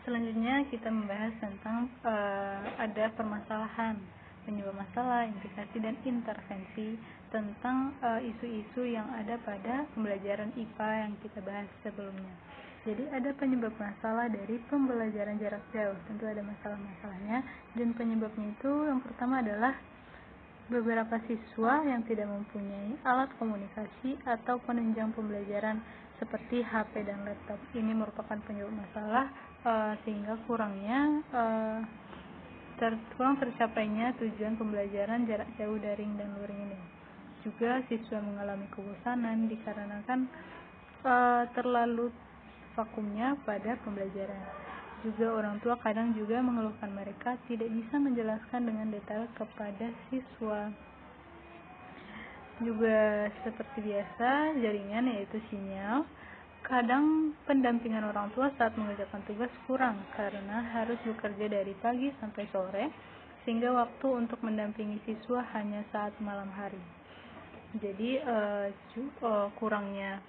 Selanjutnya kita membahas tentang ada permasalahan, penyebab masalah, implikasi, dan intervensi tentang isu-isu yang ada pada pembelajaran IPA yang kita bahas sebelumnya. Jadi ada penyebab masalah dari pembelajaran jarak jauh, tentu ada masalah-masalahnya, dan penyebabnya itu yang pertama adalah beberapa siswa yang tidak mempunyai alat komunikasi atau penunjang pembelajaran seperti HP dan laptop. Ini merupakan penyebab masalah sehingga kurang tercapainya tujuan pembelajaran jarak jauh daring dan luring ini. Juga siswa mengalami kebosanan dikarenakan terlalu vakumnya pada pembelajaran. Juga orang tua kadang juga mengeluhkan mereka tidak bisa menjelaskan dengan detail kepada siswa. Juga seperti biasa, jaringan yaitu sinyal. Kadang pendampingan orang tua saat mengerjakan tugas kurang karena harus bekerja dari pagi sampai sore, sehingga waktu untuk mendampingi siswa hanya saat malam hari. Jadi kurangnya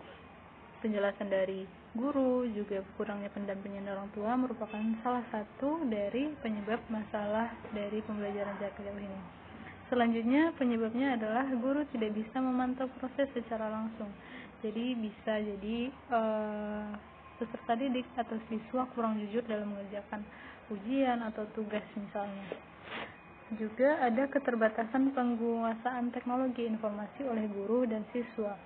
penjelasan dari guru, juga kurangnya pendampingan orang tua merupakan salah satu dari penyebab masalah dari pembelajaran jarak jauh ini. Selanjutnya penyebabnya adalah guru tidak bisa memantau proses secara langsung. Jadi bisa jadi peserta didik atau siswa kurang jujur dalam mengerjakan ujian atau tugas misalnya. Juga ada keterbatasan penguasaan teknologi informasi oleh guru dan siswa.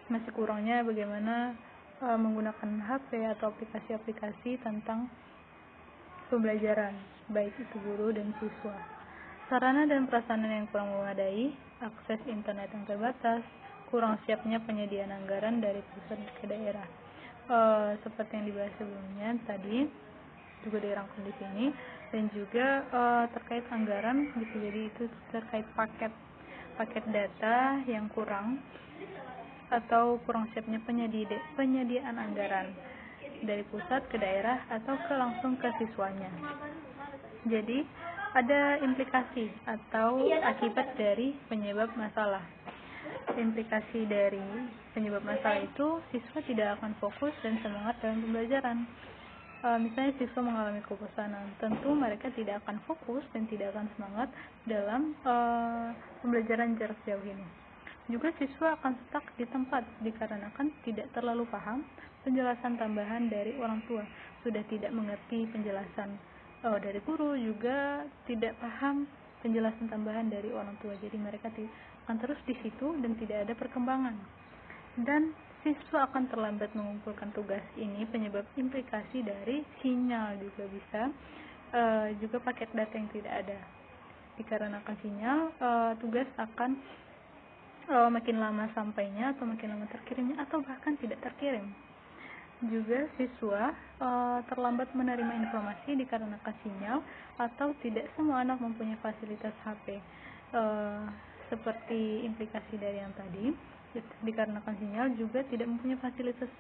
Masih kurangnya bagaimana menggunakan HP atau aplikasi-aplikasi tentang pembelajaran, baik itu guru dan siswa. Sarana dan prasarana yang kurang memadai, akses internet yang terbatas, kurang siapnya penyediaan anggaran dari pusat ke daerah. Seperti yang dibahas sebelumnya tadi, juga dirangkum di sini, dan juga terkait anggaran, bisa jadi itu terkait paket data yang kurang, atau kurang siapnya penyediaan anggaran dari pusat ke daerah atau langsung ke siswanya. Jadi ada implikasi atau akibat dari penyebab masalah. Implikasi dari penyebab masalah itu siswa tidak akan fokus dan semangat dalam pembelajaran. Misalnya siswa mengalami kebosanan, tentu mereka tidak akan fokus dan tidak akan semangat dalam pembelajaran jarak jauh ini. Juga siswa akan stuck di tempat dikarenakan tidak terlalu paham penjelasan tambahan dari orang tua, sudah tidak mengerti penjelasan dari guru, juga tidak paham penjelasan tambahan dari orang tua. Jadi mereka akan terus di situ dan tidak ada perkembangan. Dan siswa akan terlambat mengumpulkan tugas. Ini penyebab implikasi dari sinyal juga bisa, juga paket data yang tidak ada. Dikarenakan sinyal, tugas akan makin lama sampainya atau makin lama terkirimnya atau bahkan tidak terkirim. Juga siswa terlambat menerima informasi dikarenakan sinyal atau tidak semua anak mempunyai fasilitas HP. Seperti implikasi dari yang tadi, dikarenakan sinyal juga tidak mempunyai fasilitas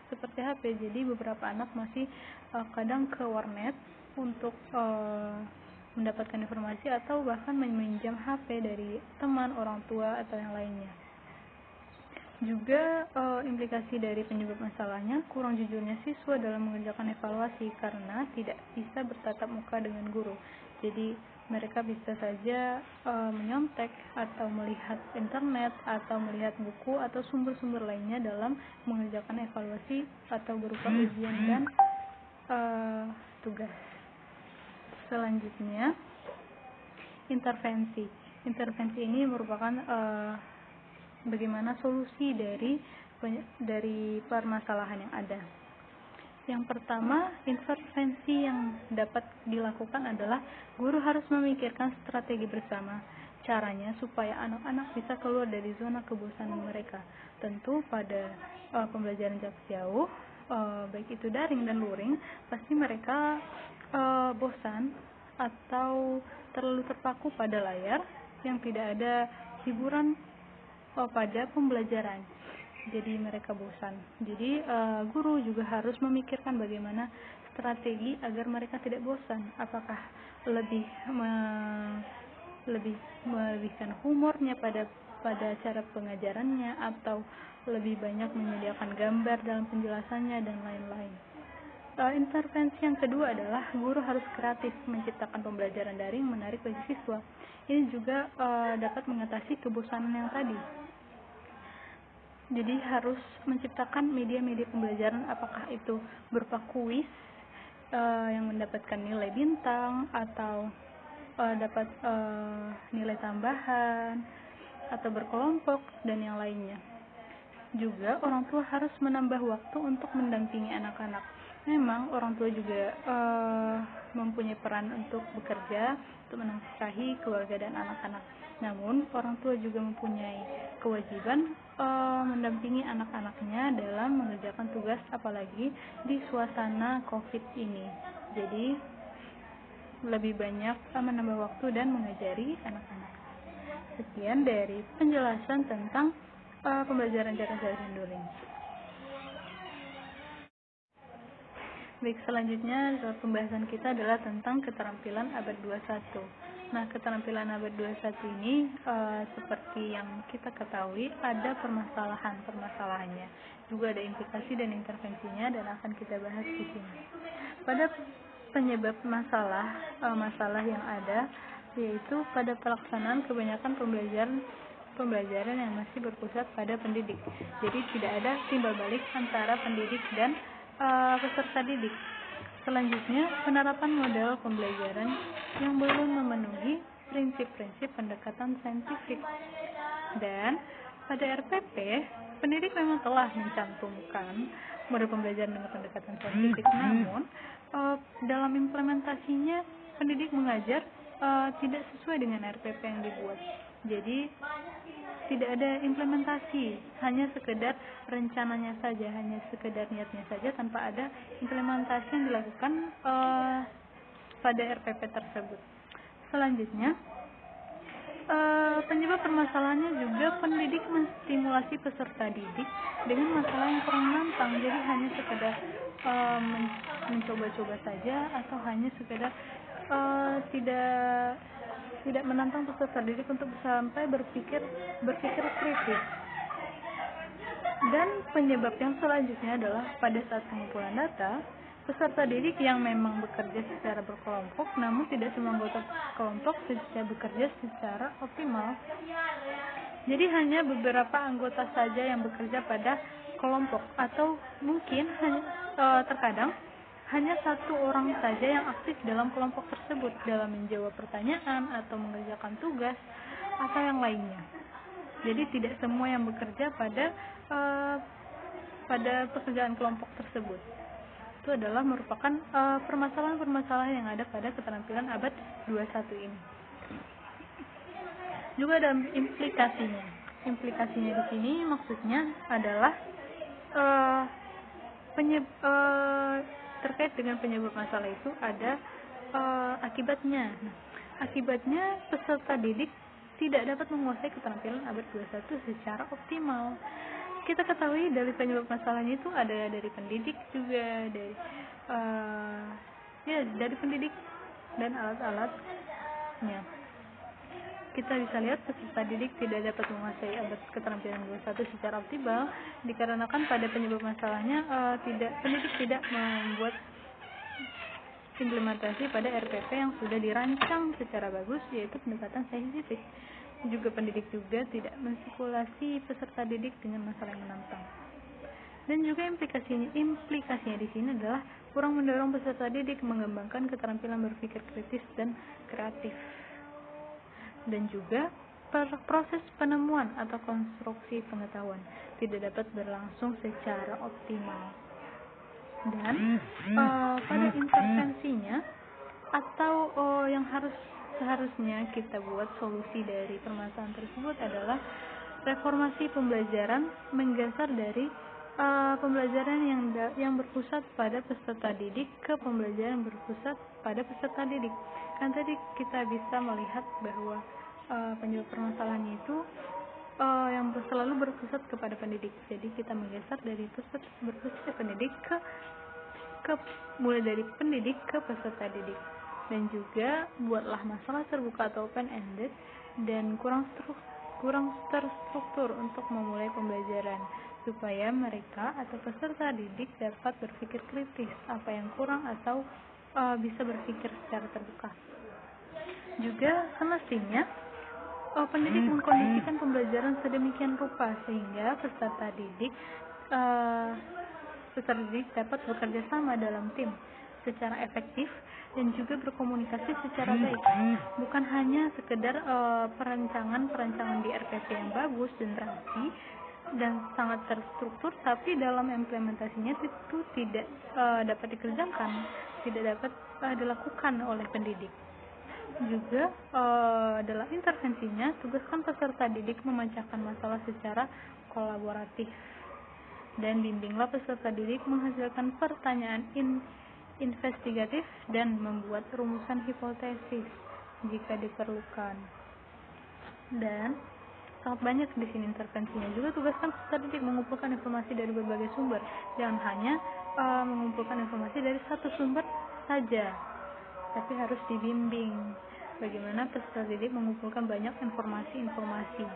seperti HP. Jadi beberapa anak masih kadang ke warnet untuk mendapatkan informasi atau bahkan meminjam HP dari teman, orang tua, atau yang lainnya. Juga implikasi dari penyebab masalahnya, kurang jujurnya siswa dalam mengerjakan evaluasi karena tidak bisa bertatap muka dengan guru. Jadi mereka bisa saja menyontek atau melihat internet atau melihat buku atau sumber-sumber lainnya dalam mengerjakan evaluasi atau berupa ujian dan tugas. Selanjutnya, intervensi. Intervensi ini merupakan bagaimana solusi dari permasalahan yang ada. Yang pertama, intervensi yang dapat dilakukan adalah guru harus memikirkan strategi bersama. Caranya supaya anak-anak bisa keluar dari zona kebosanan mereka. Tentu pada pembelajaran jarak jauh, baik itu daring dan luring, pasti mereka bosan atau terlalu terpaku pada layar yang tidak ada hiburan pada pembelajaran. Jadi mereka bosan. Jadi guru juga harus memikirkan bagaimana strategi agar mereka tidak bosan. Apakah lebih melebihkan humornya pada cara pengajarannya, atau lebih banyak menyediakan gambar dalam penjelasannya, dan lain-lain. Intervensi yang kedua adalah guru harus kreatif menciptakan pembelajaran daring menarik bagi siswa. Ini juga dapat mengatasi kebosanan yang tadi. Jadi harus menciptakan media-media pembelajaran, apakah itu berupa kuis yang mendapatkan nilai bintang atau dapat nilai tambahan atau berkelompok dan yang lainnya. Juga orang tua harus menambah waktu untuk mendampingi anak-anak. Memang orang tua juga mempunyai peran untuk bekerja, untuk menafkahi keluarga dan anak-anak. Namun orang tua juga mempunyai kewajiban mendampingi anak-anaknya dalam mengerjakan tugas, apalagi di suasana COVID ini. Jadi lebih banyak menambah waktu dan mengajari anak-anak. Sekian dari penjelasan tentang pembelajaran jarak jauh dan daring. Baik, selanjutnya pembahasan kita adalah tentang keterampilan abad 21. Nah, keterampilan abad 21 ini seperti yang kita ketahui ada permasalahannya. Juga ada implikasi dan intervensinya dan akan kita bahas di sini. Pada penyebab masalah yang ada yaitu pada pelaksanaan kebanyakan pembelajaran yang masih berpusat pada pendidik. Jadi tidak ada timbal balik antara pendidik dan peserta didik. Selanjutnya, penerapan model pembelajaran yang belum memenuhi prinsip-prinsip pendekatan saintifik. Dan pada RPP, pendidik memang telah mencantumkan model pembelajaran dengan pendekatan saintifik, namun dalam implementasinya pendidik mengajar tidak sesuai dengan RPP yang dibuat. Jadi tidak ada implementasi, hanya sekedar rencananya saja, hanya sekedar niatnya saja tanpa ada implementasi yang dilakukan pada RPP tersebut. Selanjutnya, penyebab permasalahannya juga pendidik menstimulasi peserta didik dengan masalah yang kurang menantang, jadi hanya sekedar mencoba-coba saja atau hanya sekedar tidak menantang peserta didik untuk sampai berpikir kritis. Dan penyebab yang selanjutnya adalah pada saat pengumpulan data, peserta didik yang memang bekerja secara berkelompok, namun tidak semua anggota kelompok bekerja secara optimal. Jadi hanya beberapa anggota saja yang bekerja pada kelompok, atau mungkin terkadang hanya satu orang saja yang aktif dalam kelompok tersebut dalam menjawab pertanyaan atau mengerjakan tugas atau yang lainnya. Jadi tidak semua yang bekerja pada pekerjaan kelompok tersebut. Itu adalah merupakan permasalahan-permasalahan yang ada pada keterampilan abad 21 ini. Juga ada implikasinya. Implikasinya di sini maksudnya adalah terkait dengan penyebab masalah itu ada akibatnya. Akibatnya peserta didik tidak dapat menguasai keterampilan abad 21 secara optimal. Kita ketahui dari penyebab masalahnya itu ada dari pendidik juga, dari pendidik dan alat-alatnya. Kita bisa lihat peserta didik tidak dapat menguasai abad keterampilan 21 secara optimal dikarenakan pada penyebab masalahnya pendidik tidak membuat implementasi pada RPP yang sudah dirancang secara bagus, yaitu pendekatan saintifik. Juga pendidik juga tidak mensikulasi peserta didik dengan masalah yang menantang. Dan juga implikasinya di sini adalah kurang mendorong peserta didik mengembangkan keterampilan berpikir kritis dan kreatif. Dan juga proses penemuan atau konstruksi pengetahuan tidak dapat berlangsung secara optimal. Dan pada intervensinya atau yang seharusnya kita buat solusi dari permasalahan tersebut adalah reformasi pembelajaran menggeser dari pembelajaran yang berpusat pada peserta didik ke pembelajaran berpusat pada peserta didik. Kan tadi kita bisa melihat bahwa penyebab permasalahannya itu yang selalu berpusat kepada pendidik. Jadi kita menggeser dari berpusat pendidik mulai dari pendidik ke peserta didik. Dan juga buatlah masalah terbuka atau open ended dan kurang terstruktur untuk memulai pembelajaran. supaya mereka atau peserta didik dapat berpikir kritis apa yang kurang atau bisa berpikir secara terbuka. Juga semestinya pendidik mengkondisikan pembelajaran sedemikian rupa sehingga peserta didik dapat bekerja sama dalam tim secara efektif dan juga berkomunikasi secara baik, bukan hanya sekedar perancangan di RPP yang bagus dan rapi dan sangat terstruktur, tapi dalam implementasinya itu tidak dapat dikerjakan, tidak dapat dilakukan oleh pendidik. Juga dalam intervensinya, tugaskan peserta didik memecahkan masalah secara kolaboratif dan bimbinglah peserta didik menghasilkan pertanyaan investigatif dan membuat rumusan hipotesis jika diperlukan. Dan sangat banyak di sini intervensinya. Juga tugaskan peserta didik mengumpulkan informasi dari berbagai sumber, jangan hanya mengumpulkan informasi dari satu sumber saja, tapi harus dibimbing bagaimana peserta didik mengumpulkan banyak informasi.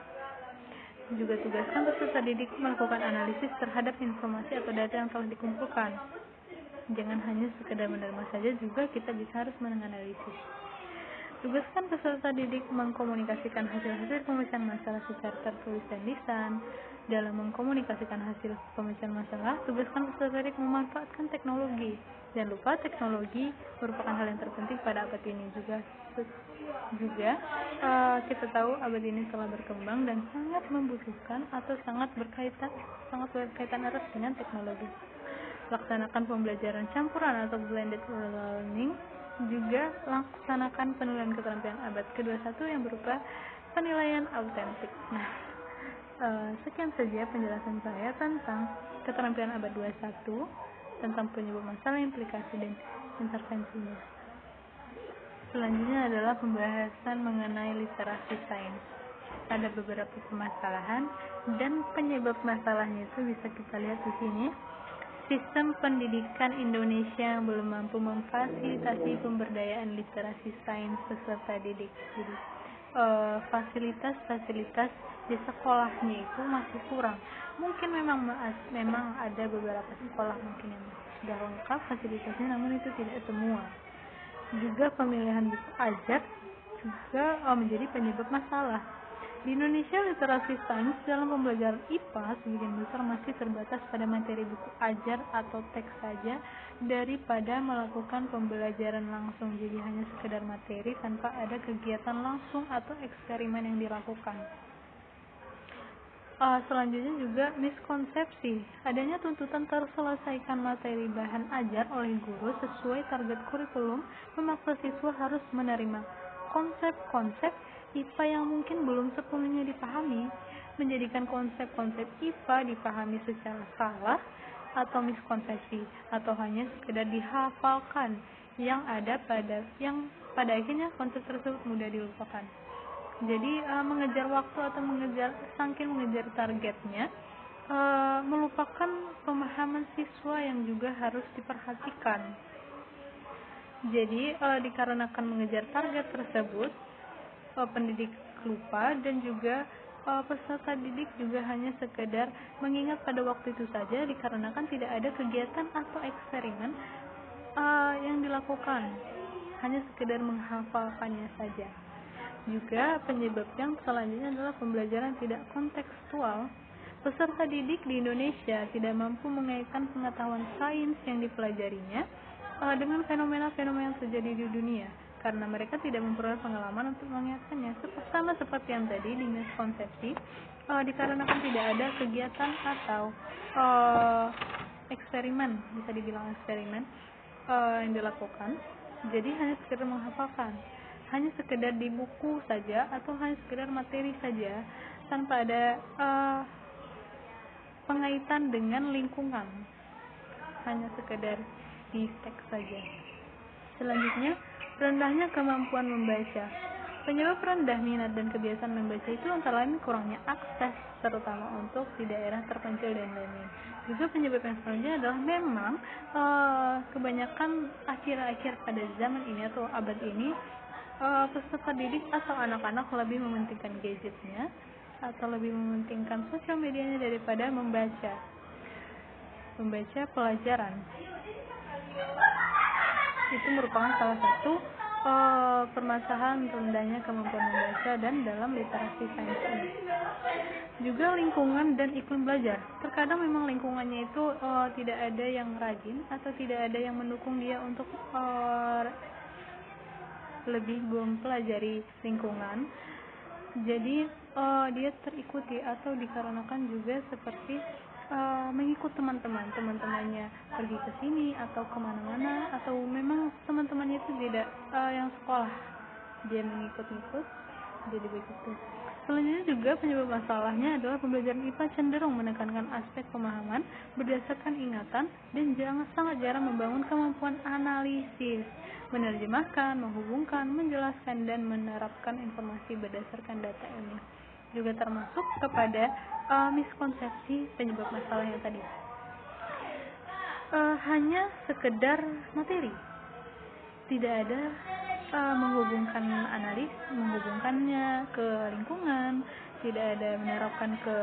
Juga tugaskan peserta didik melakukan analisis terhadap informasi atau data yang telah dikumpulkan. Jangan hanya sekedar menerima saja, juga kita harus menganalisis. Tugaskan peserta didik mengkomunikasikan hasil-hasil pemecahan masalah secara tertulis dan lisan. Dalam mengkomunikasikan hasil pemecahan masalah, tugaskan peserta didik memanfaatkan teknologi. Jangan lupa teknologi merupakan hal yang terpenting pada abad ini juga kita tahu abad ini telah berkembang dan sangat membutuhkan atau sangat berkaitan erat dengan teknologi. Laksanakan pembelajaran campuran atau blended learning. Juga laksanakan penilaian keterampilan abad ke-21 yang berupa penilaian autentik. Sekian saja penjelasan saya tentang keterampilan abad 21, tentang penyebab masalah, implikasi, dan intervensinya. Selanjutnya adalah pembahasan mengenai literasi sains. Ada beberapa permasalahan dan penyebab masalahnya itu bisa kita lihat di sini. Sistem pendidikan Indonesia yang belum mampu memfasilitasi pemberdayaan literasi sains peserta didik. Jadi fasilitas di sekolahnya itu masih kurang. Mungkin memang ada beberapa sekolah mungkin yang sudah lengkap fasilitasnya, namun itu tidak semua. Juga pemilihan buku ajar juga menjadi penyebab masalah. Di Indonesia, literasi sains dalam pembelajaran IPA sebagian besar masih terbatas pada materi buku ajar atau teks saja daripada melakukan pembelajaran langsung. Jadi hanya sekedar materi tanpa ada kegiatan langsung atau eksperimen yang dilakukan. Selanjutnya juga miskonsepsi. Adanya tuntutan terselesaikan materi bahan ajar oleh guru sesuai target kurikulum memaksa siswa harus menerima konsep-konsep IPA yang mungkin belum sepenuhnya dipahami, menjadikan konsep-konsep IPA dipahami secara salah atau miskonsepsi, atau hanya sekedar dihafalkan yang pada akhirnya konsep tersebut mudah dilupakan. Jadi mengejar waktu atau saking mengejar targetnya, melupakan pemahaman siswa yang juga harus diperhatikan. Jadi dikarenakan mengejar target tersebut, pendidik lupa dan juga peserta didik juga hanya sekedar mengingat pada waktu itu saja dikarenakan tidak ada kegiatan atau eksperimen yang dilakukan, hanya sekedar menghafalkannya saja. Juga penyebab yang selanjutnya adalah pembelajaran tidak kontekstual. Peserta didik di Indonesia tidak mampu mengaitkan pengetahuan sains yang dipelajarinya dengan fenomena-fenomena yang terjadi di dunia, karena mereka tidak memperoleh pengalaman untuk mengaitkannya. Sama seperti yang tadi di miskonsepsi, dikarenakan tidak ada kegiatan atau eksperimen, bisa dibilang eksperimen yang dilakukan, jadi hanya sekedar menghafalkan, hanya sekedar di buku saja atau hanya sekedar materi saja tanpa ada pengaitan dengan lingkungan, hanya sekedar di teks saja. Selanjutnya, rendahnya kemampuan membaca. Penyebab rendah minat dan kebiasaan membaca itu antara lain kurangnya akses, terutama untuk di daerah terpencil dan lain-lain. Juga penyebab yang selanjutnya adalah memang kebanyakan akhir-akhir pada zaman ini atau abad ini, peserta didik atau anak-anak lebih mementingkan gadgetnya atau lebih mementingkan sosial medianya daripada membaca pelajaran. Itu merupakan salah satu permasalahan rendahnya kemampuan membaca dan dalam literasi sains ini. Juga lingkungan dan iklim belajar. Terkadang memang lingkungannya itu tidak ada yang rajin atau tidak ada yang mendukung dia untuk lebih mempelajari lingkungan. Jadi dia terikuti atau dikarenakan juga seperti mengikut teman-temannya pergi ke sini atau kemana-mana, atau memang teman-temannya itu tidak yang sekolah, dia mengikut-ikut, jadi begitu. Selanjutnya juga penyebab masalahnya adalah pembelajaran IPA cenderung menekankan aspek pemahaman berdasarkan ingatan dan sangat jarang membangun kemampuan analisis, menerjemahkan, menghubungkan, menjelaskan, dan menerapkan informasi berdasarkan data ilmiah. Juga termasuk kepada miskonsepsi penyebab masalah yang tadi. Hanya sekedar materi, tidak ada menghubungkannya ke lingkungan, tidak ada menerapkan ke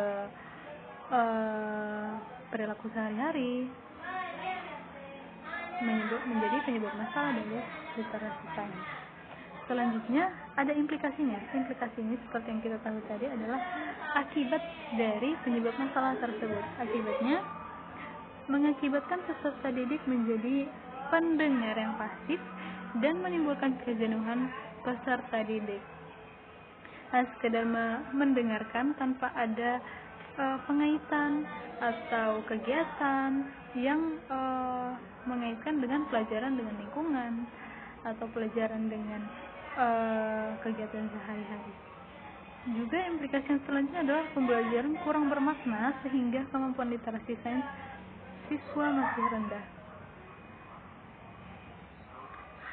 perilaku sehari-hari, menjadi penyebab masalah dari literasi sains. Selanjutnya ada implikasinya. Implikasinya seperti yang kita tahu tadi adalah akibat dari penyebab masalah tersebut. Akibatnya mengakibatkan peserta didik menjadi pendengar yang pasif dan menimbulkan kejenuhan peserta didik. Sekedar mendengarkan tanpa ada pengaitan atau kegiatan yang mengaitkan dengan pelajaran dengan lingkungan atau pelajaran dengan kegiatan sehari-hari. Juga implikasi yang selanjutnya adalah pembelajaran kurang bermakna sehingga kemampuan literasi sains siswa masih rendah.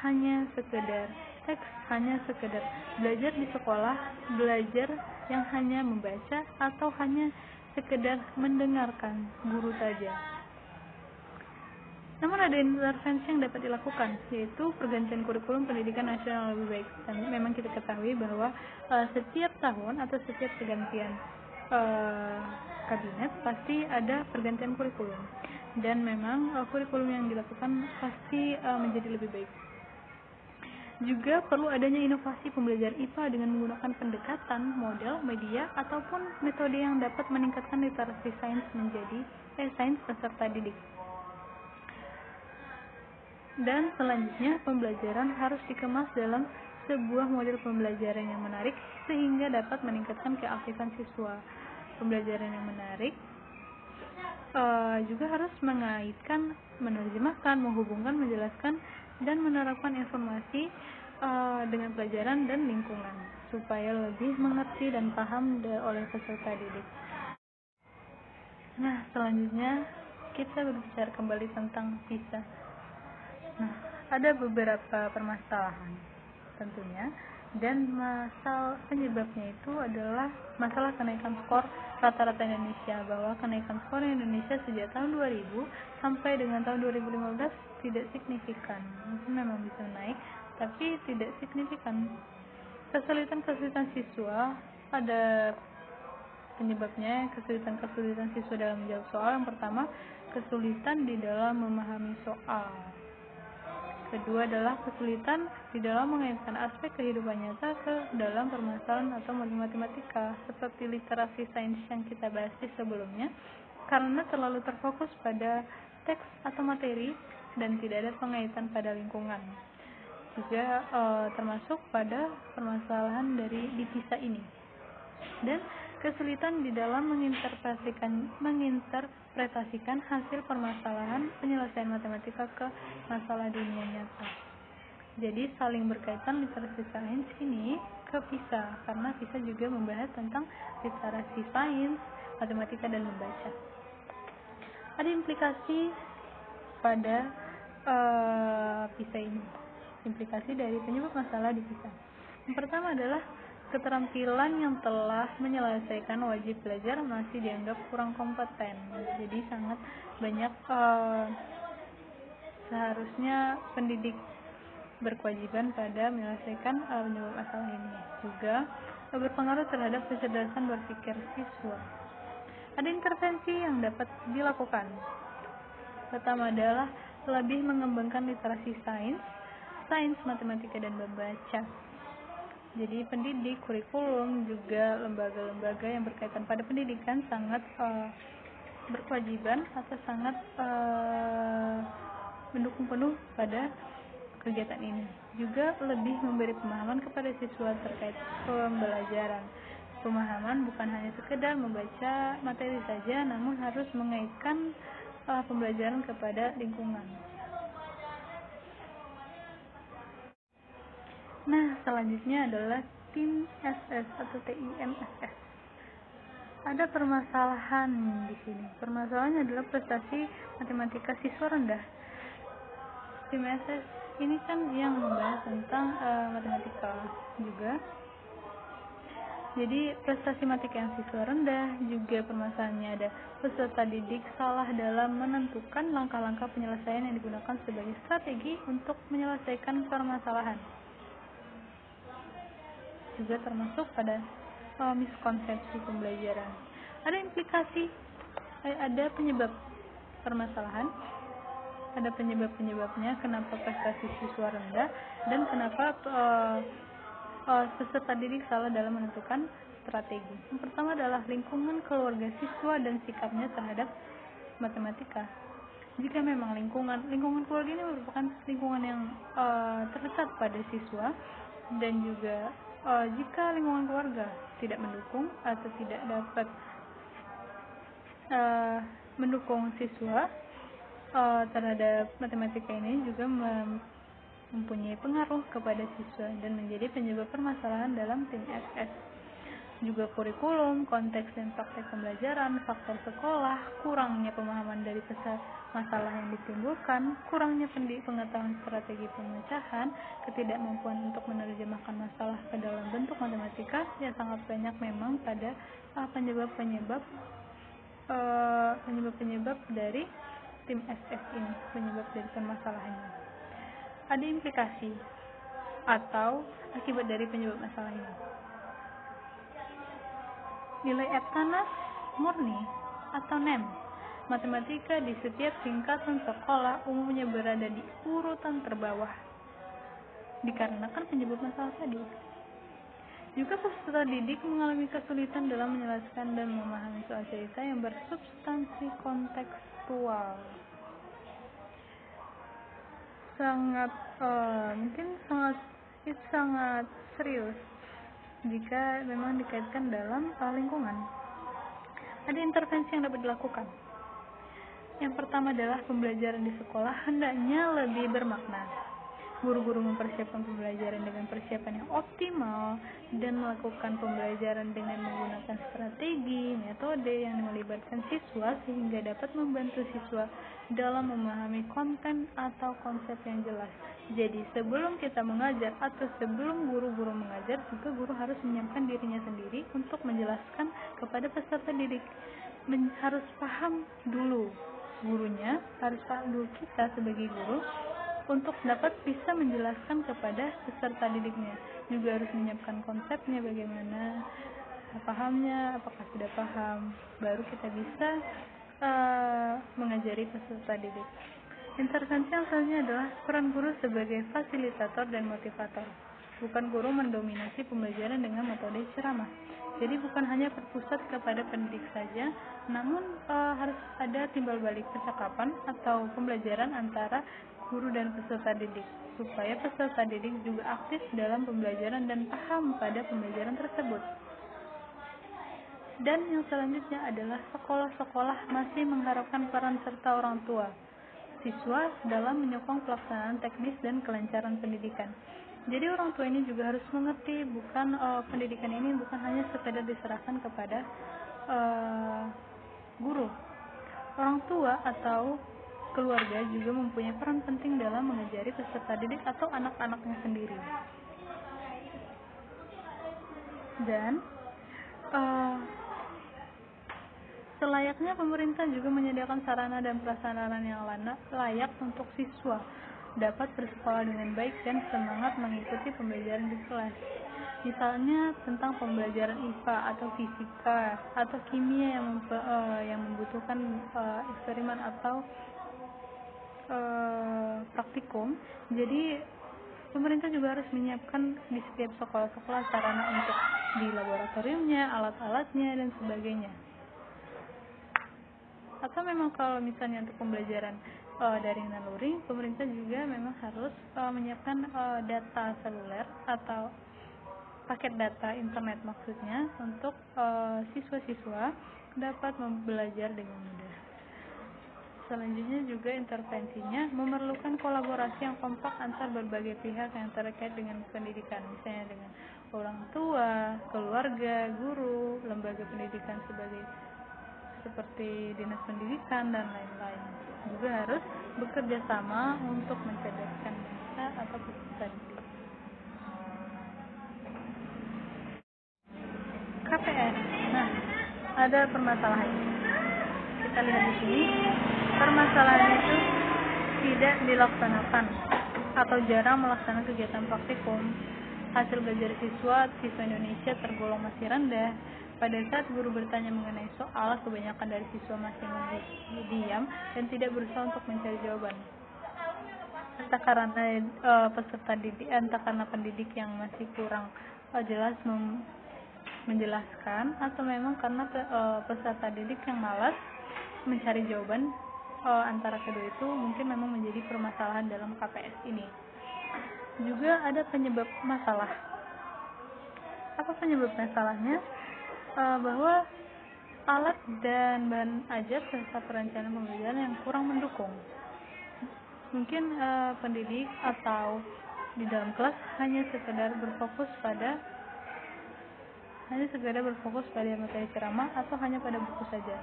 Hanya sekedar teks, hanya sekedar belajar di sekolah, belajar yang hanya membaca atau hanya sekedar mendengarkan guru saja. Namun ada intervensi yang dapat dilakukan, yaitu pergantian kurikulum pendidikan nasional lebih baik. Dan memang kita ketahui bahwa setiap tahun atau setiap pergantian kabinet pasti ada pergantian kurikulum, dan memang kurikulum yang dilakukan pasti menjadi lebih baik. Juga perlu adanya inovasi pembelajaran IPA dengan menggunakan pendekatan, model, media, ataupun metode yang dapat meningkatkan literasi sains sains peserta didik. Dan selanjutnya, pembelajaran harus dikemas dalam sebuah model pembelajaran yang menarik sehingga dapat meningkatkan keaktifan siswa. Pembelajaran yang menarik juga harus mengaitkan, menerjemahkan, menghubungkan, menjelaskan, dan menerapkan informasi dengan pelajaran dan lingkungan supaya lebih mengerti dan paham oleh peserta didik. Nah, selanjutnya kita berbicara kembali tentang PISA. Nah, ada beberapa permasalahan tentunya, dan penyebabnya itu adalah masalah kenaikan skor rata-rata Indonesia, bahwa kenaikan skor Indonesia sejak tahun 2000 sampai dengan tahun 2015 tidak signifikan. Mungkin memang bisa naik, tapi tidak signifikan. Kesulitan siswa, ada penyebabnya. Kesulitan siswa dalam menjawab soal. Yang pertama, kesulitan di dalam memahami soal. Kedua adalah kesulitan di dalam mengaitkan aspek kehidupan nyata ke dalam permasalahan atau matematika, seperti literasi sains yang kita bahas di sebelumnya, karena terlalu terfokus pada teks atau materi dan tidak ada pengaitan pada lingkungan. Juga termasuk pada permasalahan dari di PISA ini. Dan kesulitan di dalam menginterpretasikan hasil permasalahan penyelesaian matematika ke masalah dunia nyata. Jadi saling berkaitan literasi sains ini ke PISA, karena PISA juga membahas tentang literasi sains, matematika, dan membaca. Ada implikasi pada PISA ini, implikasi dari penyebab masalah di PISA. Yang pertama adalah keterampilan yang telah menyelesaikan wajib belajar masih dianggap kurang kompeten. Jadi sangat banyak seharusnya pendidik berkewajiban pada menyelesaikan penyebab masalah ini. Juga berpengaruh terhadap kecerdasan berpikir siswa. Ada intervensi yang dapat dilakukan. Pertama adalah lebih mengembangkan literasi sains, matematika, dan membaca. Jadi pendidik, kurikulum, juga lembaga-lembaga yang berkaitan pada pendidikan sangat berkewajiban atau sangat mendukung penuh pada kegiatan ini. Juga lebih memberi pemahaman kepada siswa terkait pembelajaran. Pemahaman bukan hanya sekedar membaca materi saja, namun harus mengaitkan pembelajaran kepada lingkungan. Nah, selanjutnya adalah TIMSS atau TIMSS. Ada permasalahan di sini. Permasalahannya adalah prestasi matematika siswa rendah. TIMSS ini kan yang membahas tentang matematika juga. Jadi prestasi matematika yang siswa rendah, juga permasalahannya ada peserta didik salah dalam menentukan langkah-langkah penyelesaian yang digunakan sebagai strategi untuk menyelesaikan permasalahan. Juga termasuk pada miskonsepsi pembelajaran. Ada implikasi, ada penyebab permasalahan, ada penyebabnya kenapa prestasi siswa rendah, dan kenapa peserta didik salah dalam menentukan strategi. Yang pertama adalah lingkungan keluarga siswa dan sikapnya terhadap matematika. Jika memang lingkungan keluarga ini merupakan lingkungan yang terdekat pada siswa, dan juga jika lingkungan keluarga tidak mendukung atau tidak dapat mendukung siswa terhadap matematika ini, juga mempunyai pengaruh kepada siswa dan menjadi penyebab permasalahan dalam TIMSS. Juga kurikulum, konteks dan praktek pembelajaran, faktor sekolah, kurangnya pemahaman dari masalah yang ditimbulkan, kurangnya pengetahuan strategi pemecahan, ketidakmampuan untuk menerjemahkan masalah ke dalam bentuk matematika, ya sangat banyak memang pada penyebab dari TIMSS ini, penyebab dari permasalahannya. Ada implikasi atau akibat dari penyebab masalah ini. Nilai Eptanas murni atau NEM matematika di setiap tingkatan sekolah umumnya berada di urutan terbawah dikarenakan penyebab masalah tadi. Juga peserta didik mengalami kesulitan dalam menjelaskan dan memahami soal cerita yang bersubstansi kontekstual. Sangat serius jika memang dikaitkan dalam lingkungan. Ada intervensi yang dapat dilakukan. Yang pertama adalah pembelajaran di sekolah hendaknya lebih bermakna. Guru-guru mempersiapkan pembelajaran dengan persiapan yang optimal dan melakukan pembelajaran dengan menggunakan strategi, metode yang melibatkan siswa sehingga dapat membantu siswa dalam memahami konten atau konsep yang jelas. Jadi sebelum kita mengajar atau sebelum guru-guru mengajar, juga guru harus menyiapkan dirinya sendiri untuk menjelaskan kepada peserta didik. Harus paham dulu gurunya, harus paham dulu kita sebagai guru untuk dapat bisa menjelaskan kepada peserta didiknya. Juga harus menyiapkan konsepnya, bagaimana pahamnya, apakah sudah paham, baru kita bisa mengajari peserta didik. Intervensi yang selanjutnya adalah peran guru sebagai fasilitator dan motivator. Bukan guru mendominasi pembelajaran dengan metode ceramah. Jadi bukan hanya berpusat kepada pendidik saja, namun harus ada timbal balik percakapan atau pembelajaran antara guru dan peserta didik, supaya peserta didik juga aktif dalam pembelajaran dan paham pada pembelajaran tersebut. Dan yang selanjutnya adalah sekolah-sekolah masih mengharapkan peran serta orang tua siswa dalam menyokong pelaksanaan teknis dan kelancaran pendidikan. Jadi orang tua ini juga harus mengerti, bukan pendidikan ini bukan hanya sekedar diserahkan kepada guru. Orang tua atau keluarga juga mempunyai peran penting dalam mengajari peserta didik atau anak-anaknya sendiri. Dan selayaknya pemerintah juga menyediakan sarana dan prasarana yang layak untuk siswa dapat bersekolah dengan baik dan semangat mengikuti pembelajaran di kelas. Misalnya tentang pembelajaran IPA atau fisika atau kimia yang membutuhkan eksperimen atau praktikum. Jadi pemerintah juga harus menyiapkan di setiap sekolah-sekolah sarana untuk di laboratoriumnya, alat-alatnya dan sebagainya. Atau memang kalau misalnya untuk pembelajaran daring dan luring, pemerintah juga memang harus menyiapkan data seluler atau paket data internet maksudnya untuk siswa-siswa dapat belajar dengan mudah. Selanjutnya juga intervensinya memerlukan kolaborasi yang kompak antar berbagai pihak yang terkait dengan pendidikan, misalnya dengan orang tua, keluarga, guru, lembaga pendidikan seperti dinas pendidikan dan lain-lain. Juga harus bekerja sama untuk mencerdaskan bangsa atau peserta didik. KPS. Nah, ada permasalahan. Kita lihat di sini. Permasalahannya itu tidak dilaksanakan atau jarang melaksanakan kegiatan praktikum. Hasil belajar siswa Indonesia tergolong masih rendah. Pada saat guru bertanya mengenai soal, kebanyakan dari siswa masih diam dan tidak berusaha untuk mencari jawaban. Entah karena entah karena pendidik yang masih kurang jelas menjelaskan, atau memang karena peserta didik yang malas mencari jawaban. Antara kedua itu mungkin memang menjadi permasalahan dalam KPS ini. Juga ada penyebab masalah. Apa penyebab masalahnya? Bahwa alat dan bahan ajar serta perencanaan pembelajaran yang kurang mendukung. Mungkin pendidik atau di dalam kelas hanya sekedar berfokus pada materi ceramah atau hanya pada buku saja.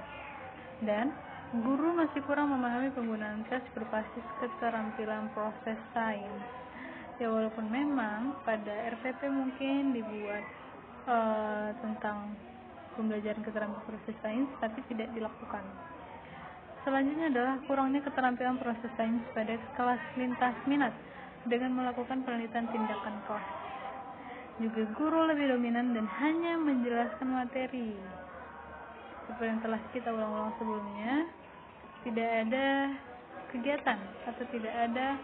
Dan guru masih kurang memahami penggunaan tes berbasis keterampilan proses sains. Ya, walaupun memang pada RPP mungkin dibuat tentang pembelajaran keterampilan proses sains, tapi tidak dilakukan. Selanjutnya adalah kurangnya keterampilan proses sains pada kelas lintas minat dengan melakukan penelitian tindakan kelas. Juga guru lebih dominan dan hanya menjelaskan materi. Seperti yang telah kita ulang-ulang sebelumnya, tidak ada kegiatan atau tidak ada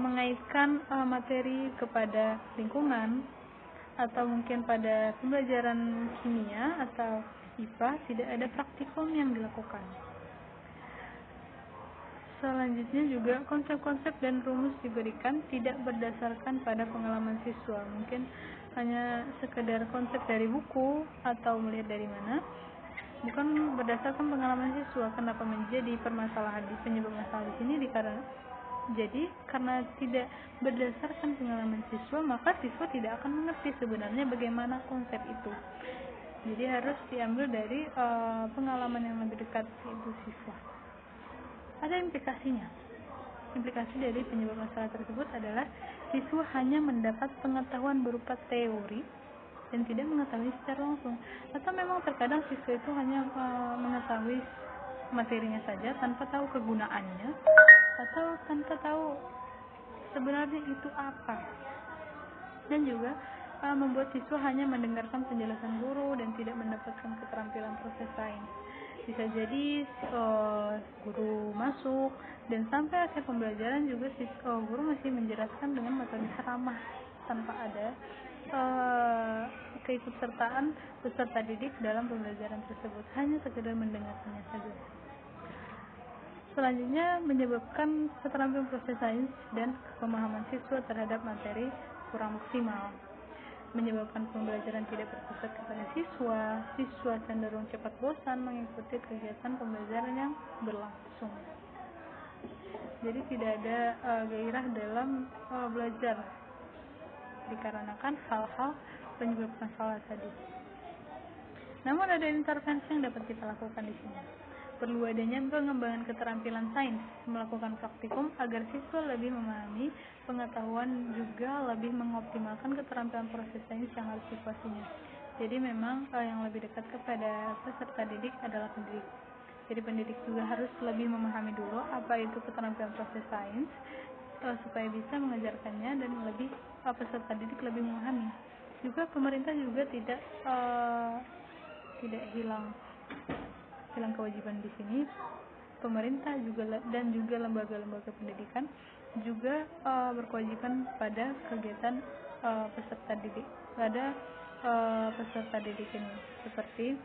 mengaitkan materi kepada lingkungan atau mungkin pada pembelajaran kimia atau IPA, tidak ada praktikum yang dilakukan. Selanjutnya juga konsep-konsep dan rumus diberikan tidak berdasarkan pada pengalaman siswa, mungkin hanya sekedar konsep dari buku atau melihat dari mana, bukan berdasarkan pengalaman siswa. Kenapa menjadi permasalahan di penyebab masalah di sini? Karena tidak berdasarkan pengalaman siswa, maka siswa tidak akan mengerti sebenarnya bagaimana konsep itu. Jadi harus diambil dari pengalaman yang lebih dekat, yaitu siswa. Ada implikasinya. Implikasi dari penyebab masalah tersebut adalah siswa hanya mendapat pengetahuan berupa teori dan tidak mengetahui secara langsung. Atau memang terkadang siswa itu hanya mengetahui materinya saja tanpa tahu kegunaannya atau tanpa tahu sebenarnya itu apa. Dan juga membuat siswa hanya mendengarkan penjelasan guru dan tidak mendapatkan keterampilan proses sains. Bisa jadi guru masuk dan sampai akhir pembelajaran juga guru masih menjelaskan dengan metode ceramah tanpa ada keikutsertaan peserta didik dalam pembelajaran tersebut, hanya sekedar mendengarkannya saja. Selanjutnya menyebabkan keterampilan proses sains dan pemahaman siswa terhadap materi kurang maksimal, menyebabkan pembelajaran tidak berpusat kepada siswa cenderung cepat bosan mengikuti kegiatan pembelajaran yang berlangsung. Jadi tidak ada gairah dalam belajar dikarenakan hal-hal penyebab masalah tadi. Namun ada intervensi yang dapat kita lakukan di sini. Perlu adanya pengembangan keterampilan sains, melakukan praktikum agar siswa lebih memahami pengetahuan, juga lebih mengoptimalkan keterampilan proses sains yang harus dikuasainya. Jadi memang yang lebih dekat kepada peserta didik adalah pendidik. Jadi pendidik juga harus lebih memahami dulu apa itu keterampilan proses sains supaya bisa mengajarkannya dan peserta didik lebih memahami. Juga pemerintah juga tidak hilang kewajiban di sini. Pemerintah juga dan juga lembaga-lembaga pendidikan juga berkewajiban pada kegiatan peserta didik ini, seperti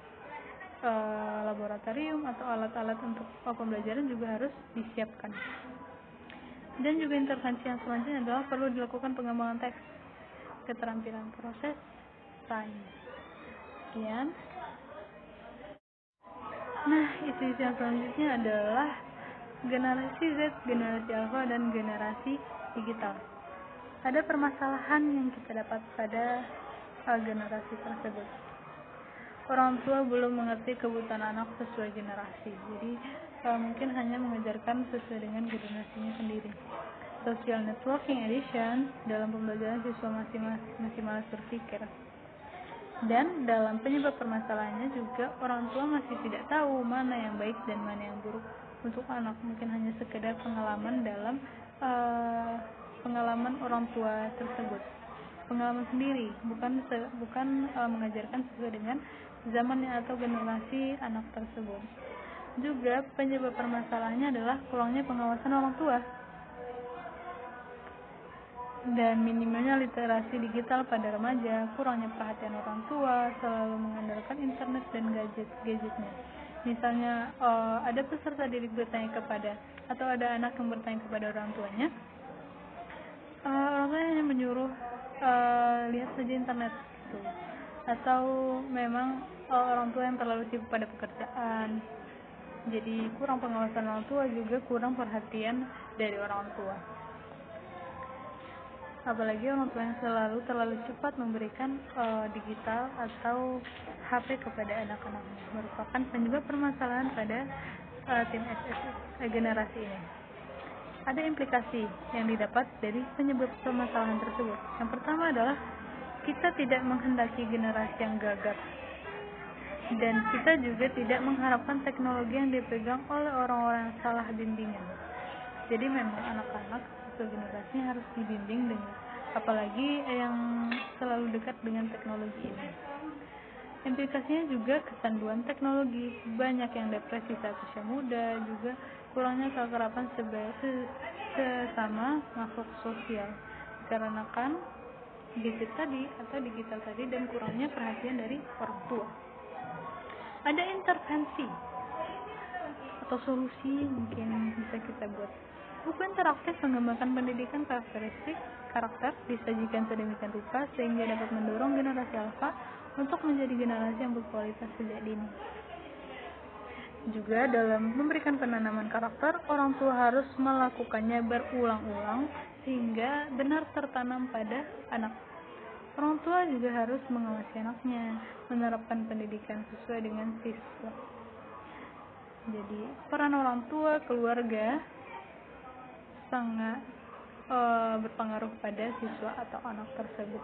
laboratorium atau alat-alat untuk pembelajaran juga harus disiapkan. Dan juga intervensi yang selanjutnya adalah perlu dilakukan pengembangan teks, keterampilan proses sains. Sekian. Nah, isu-isu yang selanjutnya adalah generasi Z, generasi Alpha, dan generasi digital. Ada permasalahan yang kita dapat pada generasi tersebut. Orang tua belum mengerti kebutuhan anak sesuai generasi, jadi mungkin hanya mengajarkan sesuai dengan generasinya sendiri. Social networking edition dalam pembelajaran siswa masih malas berpikir. Dan dalam penyebab permasalahannya juga orang tua masih tidak tahu mana yang baik dan mana yang buruk untuk anak. Mungkin hanya sekedar pengalaman dalam pengalaman orang tua tersebut, pengalaman sendiri, bukan mengajarkan sesuai dengan zamannya atau generasi anak tersebut. Juga penyebab permasalahannya adalah kurangnya pengawasan orang tua dan minimnya literasi digital pada remaja, kurangnya perhatian orang tua, selalu mengandalkan internet dan gadgetnya. Misalnya ada peserta didik bertanya kepada, atau ada anak yang bertanya kepada orang tuanya, orang tuanya hanya menyuruh lihat saja internet gitu. Atau memang orang tua yang terlalu sibuk pada pekerjaan, jadi kurang pengawasan orang tua, juga kurang perhatian dari orang tua. Apalagi orang tua yang terlalu cepat memberikan digital atau HP kepada anak-anaknya merupakan penyebab permasalahan pada generasi ini. Ada implikasi yang didapat dari penyebab permasalahan tersebut. Yang pertama adalah kita tidak menghendaki generasi yang gagap, dan kita juga tidak mengharapkan teknologi yang dipegang oleh orang-orang yang salah bimbingan. Jadi memang anak-anak atau generasinya harus dibimbing dengan, apalagi yang selalu dekat dengan teknologi ini. Implikasinya juga kecanduan teknologi, banyak yang depresi saat usia muda, juga kurangnya keakraban sesama makhluk sosial dikarenakan gadget tadi atau digital tadi, dan kurangnya perhatian dari orang tua. Ada intervensi atau solusi mungkin bisa kita buat. Buku interaktif mengembangkan pendidikan karakter disajikan sedemikian rupa sehingga dapat mendorong generasi alfa untuk menjadi generasi yang berkualitas sejak dini. Juga dalam memberikan penanaman karakter, orang tua harus melakukannya berulang-ulang sehingga benar tertanam pada anak. Orang tua juga harus mengawasi anaknya, menerapkan pendidikan sesuai dengan siswa. Jadi peran orang tua, keluarga sangat berpengaruh pada siswa atau anak tersebut.